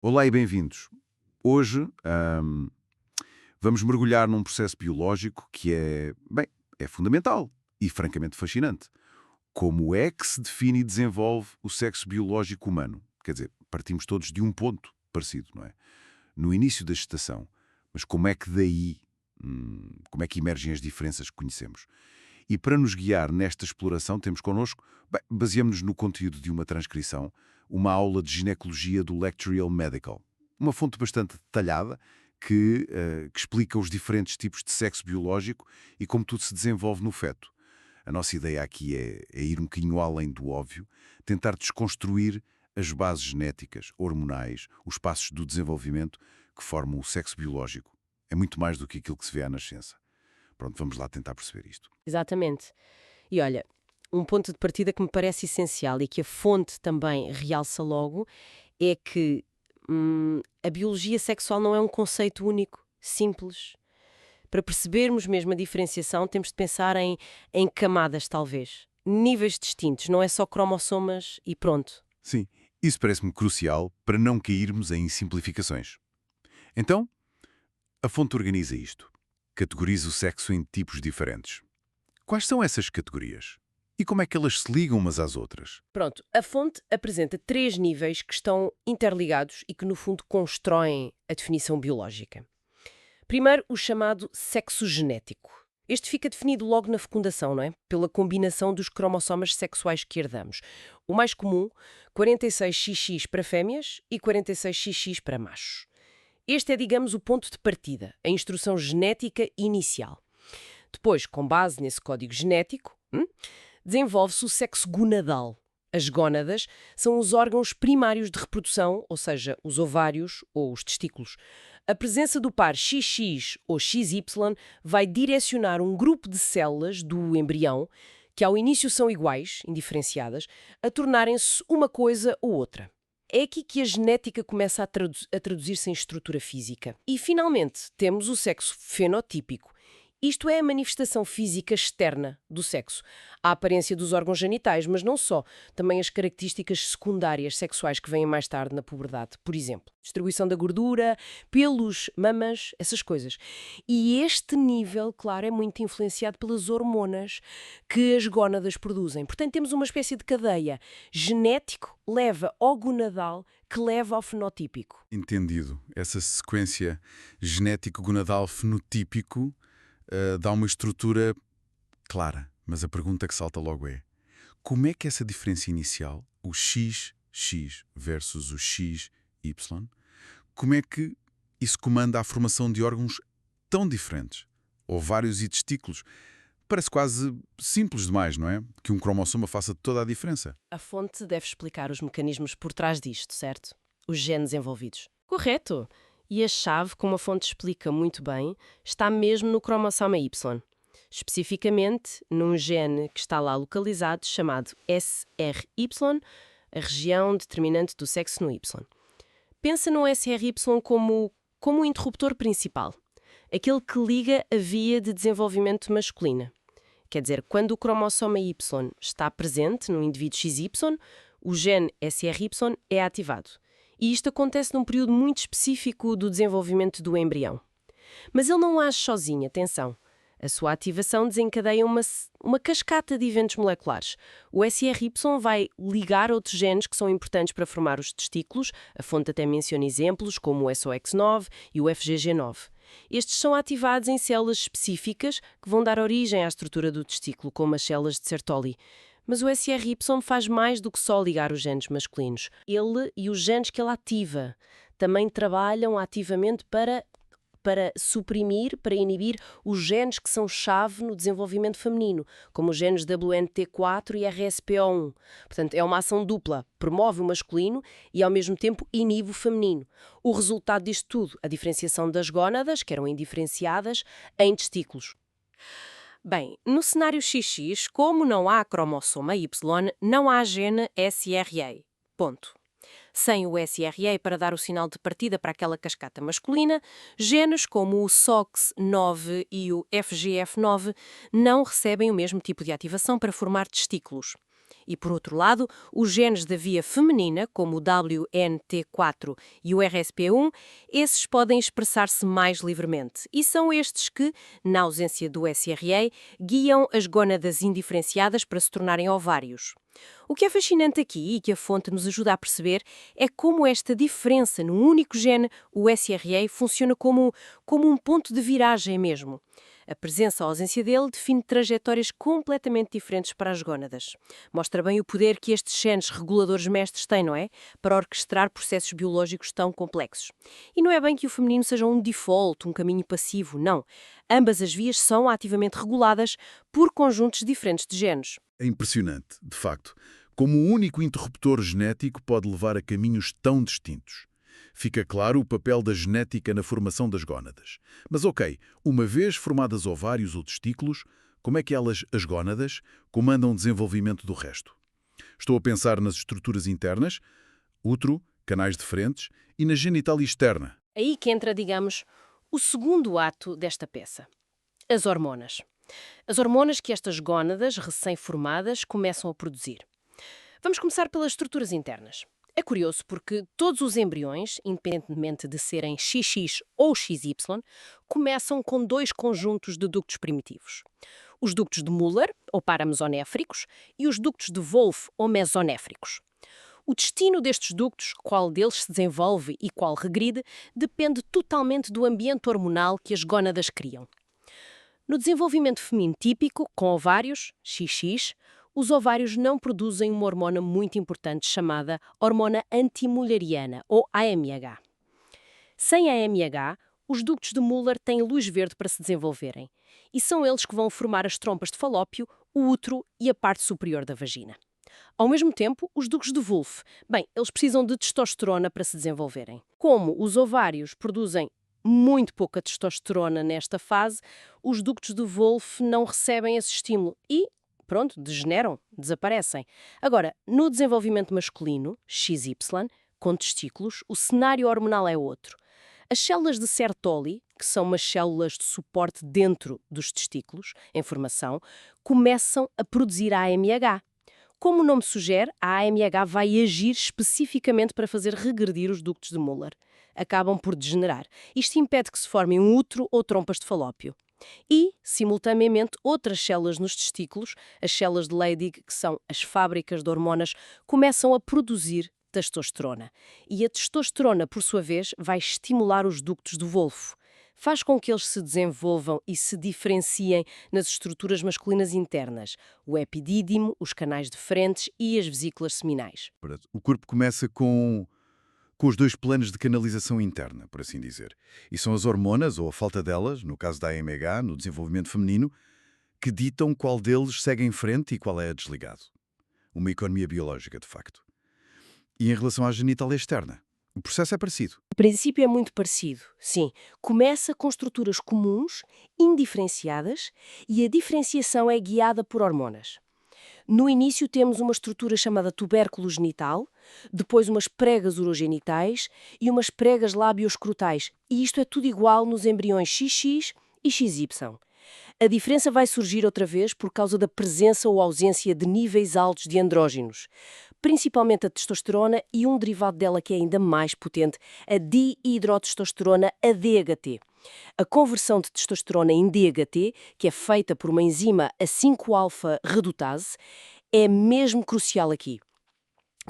Olá e bem-vindos. Hoje, vamos mergulhar num processo biológico que é fundamental e francamente fascinante. Como é que se define e desenvolve o sexo biológico humano? Quer dizer, partimos todos de um ponto parecido, não é? No início da gestação. Mas como é que daí, como é que emergem as diferenças que conhecemos? E para nos guiar nesta exploração, temos connosco, baseamos-nos no conteúdo de uma transcrição, uma aula de ginecologia do Lectorial Medical. Uma fonte bastante detalhada que explica os diferentes tipos de sexo biológico e como tudo se desenvolve no feto. A nossa ideia aqui é ir um bocadinho além do óbvio, tentar desconstruir as bases genéticas, hormonais, os passos do desenvolvimento que formam o sexo biológico. É muito mais do que aquilo que se vê à nascença. Pronto, vamos lá tentar perceber isto. Exatamente. E olha, um ponto de partida que me parece essencial e que a fonte também realça logo é que a biologia sexual não é um conceito único, simples. Para percebermos mesmo a diferenciação, temos de pensar em camadas, talvez. Níveis distintos, não é só cromossomas e pronto. Sim, isso parece-me crucial para não cairmos em simplificações. Então, a fonte organiza isto. Categoriza o sexo em tipos diferentes. Quais são essas categorias? E como é que elas se ligam umas às outras? Pronto, a fonte apresenta três níveis que estão interligados e que, no fundo, constroem a definição biológica. Primeiro, o chamado sexo genético. Este fica definido logo na fecundação, não é? Pela combinação dos cromossomas sexuais que herdamos. O mais comum, 46XX para fêmeas e 46XX para machos. Este é, digamos, o ponto de partida, a instrução genética inicial. Depois, com base nesse código genético, desenvolve-se o sexo gonadal. As gónadas são os órgãos primários de reprodução, ou seja, os ovários ou os testículos. A presença do par XX ou XY vai direcionar um grupo de células do embrião, que ao início são iguais, indiferenciadas, a tornarem-se uma coisa ou outra. É aqui que a genética começa a traduzir-se em estrutura física. E, finalmente, temos o sexo fenotípico. Isto é a manifestação física externa do sexo. A aparência dos órgãos genitais, mas não só. Também as características secundárias sexuais que vêm mais tarde na puberdade. Por exemplo, distribuição da gordura, pelos, mamas, essas coisas. E este nível, claro, é muito influenciado pelas hormonas que as gónadas produzem. Portanto, temos uma espécie de cadeia. Genético leva ao gonadal, que leva ao fenotípico. Entendido. Essa sequência genético-gonadal-fenotípico dá uma estrutura clara. Mas a pergunta que salta logo é: como é que essa diferença inicial, o XX versus o XY, como é que isso comanda a formação de órgãos tão diferentes? Ovários e testículos. Parece quase simples demais, não é? Que um cromossoma faça toda a diferença. A fonte deve explicar os mecanismos por trás disto, certo? Os genes envolvidos. Correto! E a chave, como a fonte explica muito bem, está mesmo no cromossoma Y. Especificamente num gene que está lá localizado chamado SRY, a região determinante do sexo no Y. Pensa no SRY como o interruptor principal, aquele que liga a via de desenvolvimento masculina. Quer dizer, quando o cromossoma Y está presente no indivíduo XY, o gene SRY é ativado. E isto acontece num período muito específico do desenvolvimento do embrião. Mas ele não age sozinho, atenção. A sua ativação desencadeia uma cascata de eventos moleculares. O SRY vai ligar outros genes que são importantes para formar os testículos, a fonte até menciona exemplos como o SOX9 e o FGG9. Estes são ativados em células específicas que vão dar origem à estrutura do testículo, como as células de Sertoli. Mas o SRY faz mais do que só ligar os genes masculinos. Ele e os genes que ele ativa também trabalham ativamente para suprimir, para inibir os genes que são chave no desenvolvimento feminino, como os genes WNT4 e RSPO1. Portanto, é uma ação dupla, promove o masculino e ao mesmo tempo inibe o feminino. O resultado disto tudo, a diferenciação das gónadas, que eram indiferenciadas, em testículos. Bem, no cenário XX, como não há cromossoma Y, não há gene SRA. Ponto. Sem o SRA para dar o sinal de partida para aquela cascata masculina, genes como o SOX9 e o FGF9 não recebem o mesmo tipo de ativação para formar testículos. E, por outro lado, os genes da via feminina, como o WNT4 e o RSP1, esses podem expressar-se mais livremente. E são estes que, na ausência do SRA, guiam as gónadas indiferenciadas para se tornarem ovários. O que é fascinante aqui e que a fonte nos ajuda a perceber é como esta diferença num único gene, o SRA, funciona como um ponto de viragem mesmo. A presença ou ausência dele define trajetórias completamente diferentes para as gónadas. Mostra bem o poder que estes genes reguladores mestres têm, não é? Para orquestrar processos biológicos tão complexos. E não é bem que o feminino seja um default, um caminho passivo, não. Ambas as vias são ativamente reguladas por conjuntos diferentes de genes. É impressionante, de facto, como um único interruptor genético pode levar a caminhos tão distintos. Fica claro o papel da genética na formação das gónadas. Mas ok, uma vez formadas ovários ou testículos, como é que elas, as gónadas, comandam o desenvolvimento do resto? Estou a pensar nas estruturas internas, útero, canais deferentes e na genitália externa. Aí que entra, digamos, o segundo ato desta peça. As hormonas. As hormonas que estas gónadas recém-formadas começam a produzir. Vamos começar pelas estruturas internas. É curioso porque todos os embriões, independentemente de serem XX ou XY, começam com dois conjuntos de ductos primitivos. Os ductos de Müller, ou paramesonéfricos, e os ductos de Wolff, ou mesonéfricos. O destino destes ductos, qual deles se desenvolve e qual regride, depende totalmente do ambiente hormonal que as gónadas criam. No desenvolvimento feminino típico, com ovários, XX, os ovários não produzem uma hormona muito importante chamada hormona antimülleriana, ou AMH. Sem AMH, os ductos de Müller têm luz verde para se desenvolverem, e são eles que vão formar as trompas de falópio, o útero e a parte superior da vagina. Ao mesmo tempo, os ductos de Wolff, eles precisam de testosterona para se desenvolverem. Como os ovários produzem muito pouca testosterona nesta fase, os ductos de Wolff não recebem esse estímulo e, degeneram, desaparecem. Agora, no desenvolvimento masculino, XY, com testículos, o cenário hormonal é outro. As células de Sertoli, que são umas células de suporte dentro dos testículos, em formação, começam a produzir AMH. Como o nome sugere, a AMH vai agir especificamente para fazer regredir os ductos de Müller. Acabam por degenerar. Isto impede que se formem um útero ou trompas de falópio. E, simultaneamente, outras células nos testículos, as células de Leydig, que são as fábricas de hormonas, começam a produzir testosterona. E a testosterona, por sua vez, vai estimular os ductos de Wolff. Faz com que eles se desenvolvam e se diferenciem nas estruturas masculinas internas, o epidídimo, os canais deferentes e as vesículas seminais. O corpo começa com os dois planos de canalização interna, por assim dizer. E são as hormonas, ou a falta delas, no caso da AMH, no desenvolvimento feminino, que ditam qual deles segue em frente e qual é desligado. Uma economia biológica, de facto. E em relação à genitália externa, o processo é parecido. O princípio é muito parecido, sim. Começa com estruturas comuns, indiferenciadas, e a diferenciação é guiada por hormonas. No início temos uma estrutura chamada tubérculo genital, depois umas pregas urogenitais e umas pregas labioescrotais. E isto é tudo igual nos embriões XX e XY. A diferença vai surgir outra vez por causa da presença ou ausência de níveis altos de andrógenos, principalmente a testosterona e um derivado dela que é ainda mais potente, a dihidrotestosterona, a DHT. A conversão de testosterona em DHT, que é feita por uma enzima a 5-alfa-redutase, é mesmo crucial aqui.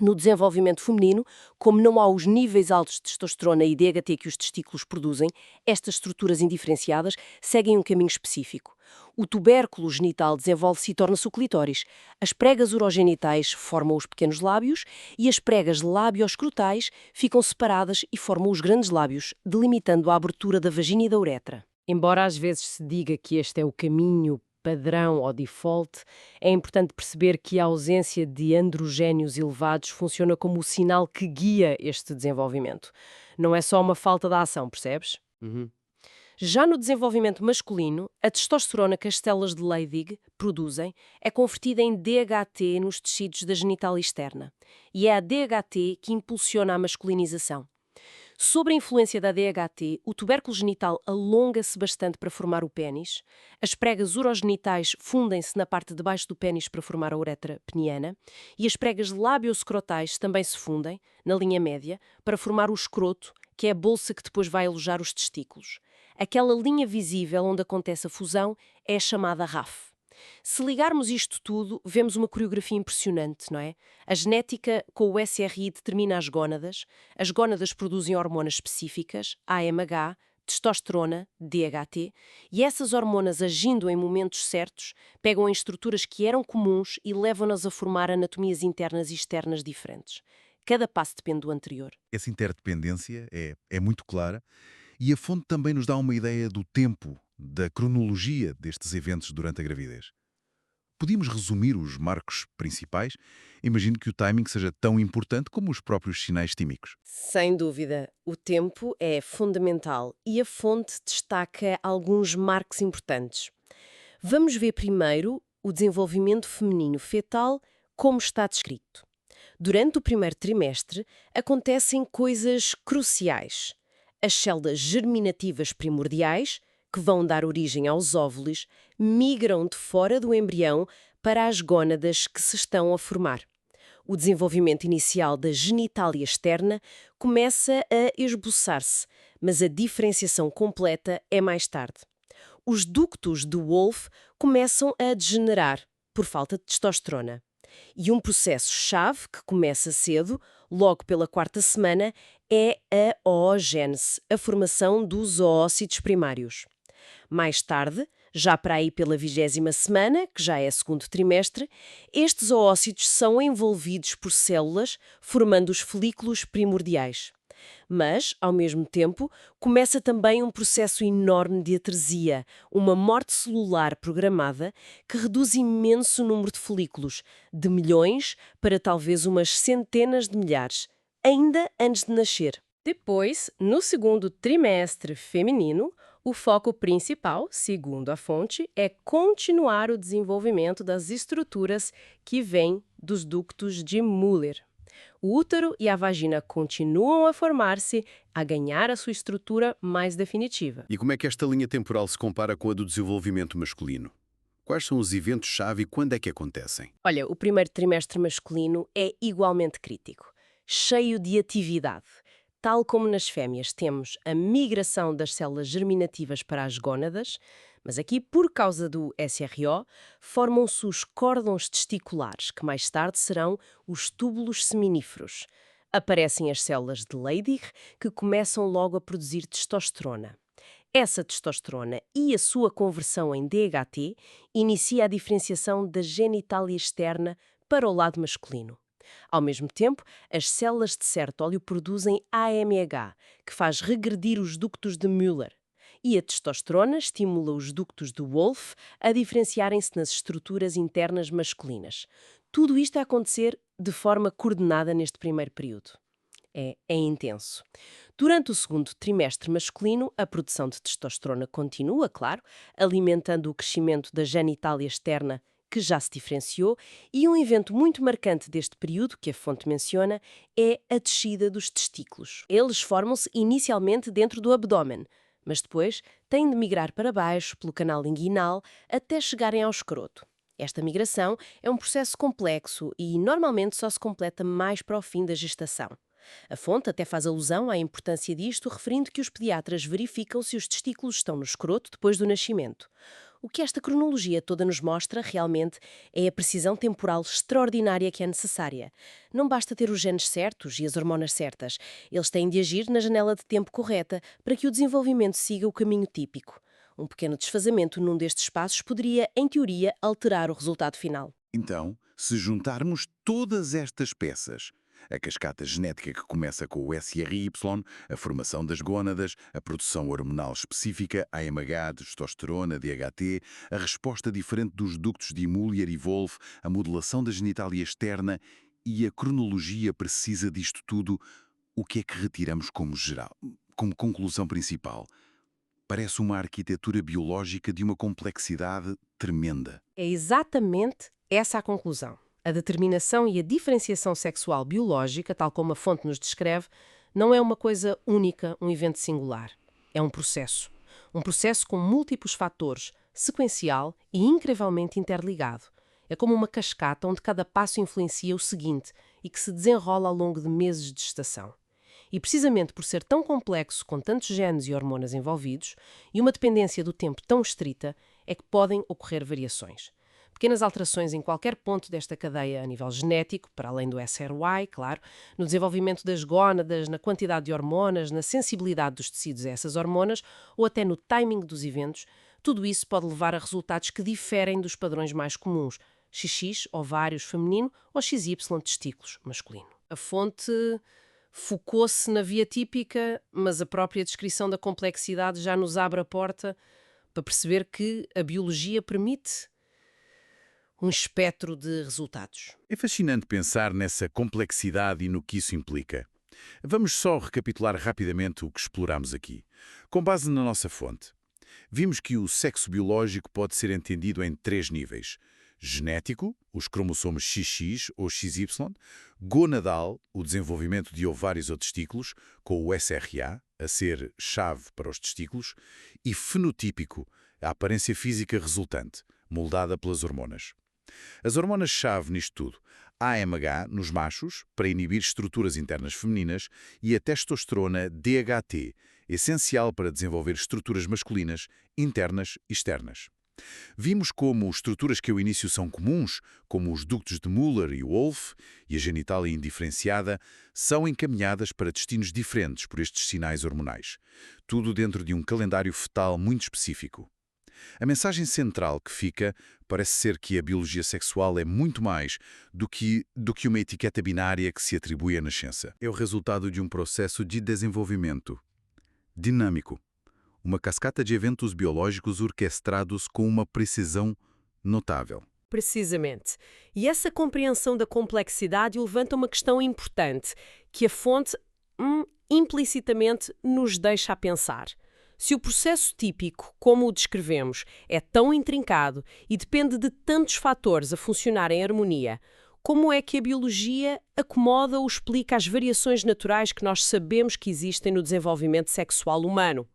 No desenvolvimento feminino, como não há os níveis altos de testosterona e DHT que os testículos produzem, estas estruturas indiferenciadas seguem um caminho específico. O tubérculo genital desenvolve-se e torna-se o clitóris. As pregas urogenitais formam os pequenos lábios e as pregas labioescrotais ficam separadas e formam os grandes lábios, delimitando a abertura da vagina e da uretra. Embora às vezes se diga que este é o caminho padrão ou default, é importante perceber que a ausência de androgénios elevados funciona como o sinal que guia este desenvolvimento. Não é só uma falta de ação, percebes? Já no desenvolvimento masculino, a testosterona que as células de Leydig produzem é convertida em DHT nos tecidos da genitália externa. E é a DHT que impulsiona a masculinização. Sobre a influência da DHT, o tubérculo genital alonga-se bastante para formar o pénis, as pregas urogenitais fundem-se na parte de baixo do pénis para formar a uretra peniana e as pregas labioscrotais também se fundem, na linha média, para formar o escroto, que é a bolsa que depois vai alojar os testículos. Aquela linha visível onde acontece a fusão é a chamada RAF. Se ligarmos isto tudo, vemos uma coreografia impressionante, não é? A genética com o SRI determina as gónadas produzem hormonas específicas, AMH, testosterona, DHT, e essas hormonas agindo em momentos certos, pegam em estruturas que eram comuns e levam-nas a formar anatomias internas e externas diferentes. Cada passo depende do anterior. Essa interdependência é muito clara e a fonte também nos dá uma ideia do tempo, da cronologia destes eventos durante a gravidez. Podíamos resumir os marcos principais? Imagino que o timing seja tão importante como os próprios sinais tímicos. Sem dúvida, o tempo é fundamental e a fonte destaca alguns marcos importantes. Vamos ver primeiro o desenvolvimento feminino fetal, como está descrito. Durante o primeiro trimestre, acontecem coisas cruciais. As células germinativas primordiais, que vão dar origem aos óvulos, migram de fora do embrião para as gónadas que se estão a formar. O desenvolvimento inicial da genitália externa começa a esboçar-se, mas a diferenciação completa é mais tarde. Os ductos de Wolff começam a degenerar por falta de testosterona. E um processo-chave que começa cedo, logo pela 4ª semana, é a oogênese, a formação dos oócitos primários. Mais tarde, já para aí pela 20ª semana, que já é segundo trimestre, estes oócitos são envolvidos por células, formando os folículos primordiais. Mas, ao mesmo tempo, começa também um processo enorme de atresia, uma morte celular programada que reduz imenso número de folículos, de milhões para talvez umas centenas de milhares, ainda antes de nascer. Depois, no segundo trimestre feminino, o foco principal, segundo a fonte, é continuar o desenvolvimento das estruturas que vêm dos ductos de Müller. O útero e a vagina continuam a formar-se, a ganhar a sua estrutura mais definitiva. E como é que esta linha temporal se compara com a do desenvolvimento masculino? Quais são os eventos-chave e quando é que acontecem? Olha, o primeiro trimestre masculino é igualmente crítico, cheio de atividade. Tal como nas fêmeas temos a migração das células germinativas para as gónadas, mas aqui, por causa do SRO, formam-se os córdons testiculares, que mais tarde serão os túbulos seminíferos. Aparecem as células de Leydig, que começam logo a produzir testosterona. Essa testosterona e a sua conversão em DHT inicia a diferenciação da genitália externa para o lado masculino. Ao mesmo tempo, as células de Sertólio produzem AMH, que faz regredir os ductos de Müller. E a testosterona estimula os ductos de Wolff a diferenciarem-se nas estruturas internas masculinas. Tudo isto a acontecer de forma coordenada neste primeiro período. É intenso. Durante o segundo trimestre masculino, a produção de testosterona continua, claro, alimentando o crescimento da genitália externa, que já se diferenciou, e um evento muito marcante deste período, que a fonte menciona, é a descida dos testículos. Eles formam-se inicialmente dentro do abdômen, mas depois têm de migrar para baixo, pelo canal inguinal, até chegarem ao escroto. Esta migração é um processo complexo e normalmente só se completa mais para o fim da gestação. A fonte até faz alusão à importância disto, referindo que os pediatras verificam se os testículos estão no escroto depois do nascimento. O que esta cronologia toda nos mostra, realmente, é a precisão temporal extraordinária que é necessária. Não basta ter os genes certos e as hormonas certas. Eles têm de agir na janela de tempo correta para que o desenvolvimento siga o caminho típico. Um pequeno desfazamento num destes passos poderia, em teoria, alterar o resultado final. Então, se juntarmos todas estas peças, a cascata genética que começa com o SRY, a formação das gónadas, a produção hormonal específica, AMH, testosterona, DHT, a resposta diferente dos ductos de Müller e Wolff, a modulação da genitália externa e a cronologia precisa disto tudo, o que é que retiramos como geral, como conclusão principal? Parece uma arquitetura biológica de uma complexidade tremenda. É exatamente essa a conclusão. A determinação e a diferenciação sexual biológica, tal como a fonte nos descreve, não é uma coisa única, um evento singular. É um processo. Um processo com múltiplos fatores, sequencial e incrivelmente interligado. É como uma cascata onde cada passo influencia o seguinte e que se desenrola ao longo de meses de gestação. E precisamente por ser tão complexo, com tantos genes e hormonas envolvidos, e uma dependência do tempo tão estrita, é que podem ocorrer variações. Pequenas alterações em qualquer ponto desta cadeia a nível genético, para além do SRY, claro, no desenvolvimento das gónadas, na quantidade de hormonas, na sensibilidade dos tecidos a essas hormonas ou até no timing dos eventos, tudo isso pode levar a resultados que diferem dos padrões mais comuns, XX, ovários feminino, ou XY, testículos, masculino. A fonte focou-se na via típica, mas a própria descrição da complexidade já nos abre a porta para perceber que a biologia permite um espectro de resultados. É fascinante pensar nessa complexidade e no que isso implica. Vamos só recapitular rapidamente o que exploramos aqui. Com base na nossa fonte, vimos que o sexo biológico pode ser entendido em 3 níveis. Genético, os cromossomos XX ou XY, gonadal, o desenvolvimento de ovários ou testículos, com o SRA, a ser chave para os testículos, e fenotípico, a aparência física resultante, moldada pelas hormonas. As hormonas-chave nisto tudo, a AMH nos machos, para inibir estruturas internas femininas, e a testosterona DHT, essencial para desenvolver estruturas masculinas, internas e externas. Vimos como estruturas que ao início são comuns, como os ductos de Muller e Wolff, e a genitália indiferenciada, são encaminhadas para destinos diferentes por estes sinais hormonais. Tudo dentro de um calendário fetal muito específico. A mensagem central que fica parece ser que a biologia sexual é muito mais do que uma etiqueta binária que se atribui à nascença. É o resultado de um processo de desenvolvimento dinâmico. Uma cascata de eventos biológicos orquestrados com uma precisão notável. Precisamente. E essa compreensão da complexidade levanta uma questão importante, que a fonte implicitamente nos deixa a pensar. Se o processo típico, como o descrevemos, é tão intrincado e depende de tantos fatores a funcionar em harmonia, como é que a biologia acomoda ou explica as variações naturais que nós sabemos que existem no desenvolvimento sexual humano?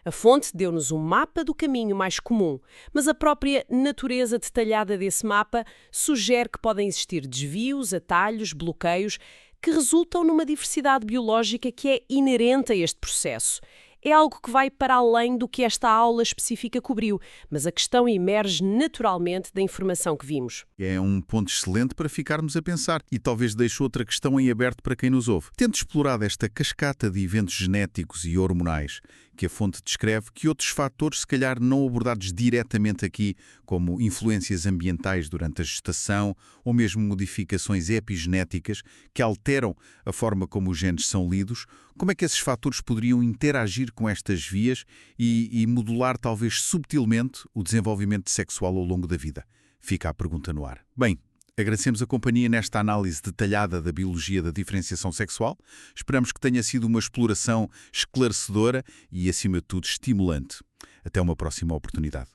A fonte deu-nos um mapa do caminho mais comum, mas a própria natureza detalhada desse mapa sugere que podem existir desvios, atalhos, bloqueios, que resultam numa diversidade biológica que é inerente a este processo. É algo que vai para além do que esta aula específica cobriu, mas a questão emerge naturalmente da informação que vimos. É um ponto excelente para ficarmos a pensar e talvez deixe outra questão em aberto para quem nos ouve. Tendo explorado esta cascata de eventos genéticos e hormonais que a fonte descreve, que outros fatores, se calhar não abordados diretamente aqui, como influências ambientais durante a gestação ou mesmo modificações epigenéticas que alteram a forma como os genes são lidos, como é que esses fatores poderiam interagir com estas vias e modular talvez subtilmente o desenvolvimento sexual ao longo da vida? Fica a pergunta no ar. Bem, agradecemos a companhia nesta análise detalhada da biologia da diferenciação sexual. Esperamos que tenha sido uma exploração esclarecedora e, acima de tudo, estimulante. Até uma próxima oportunidade.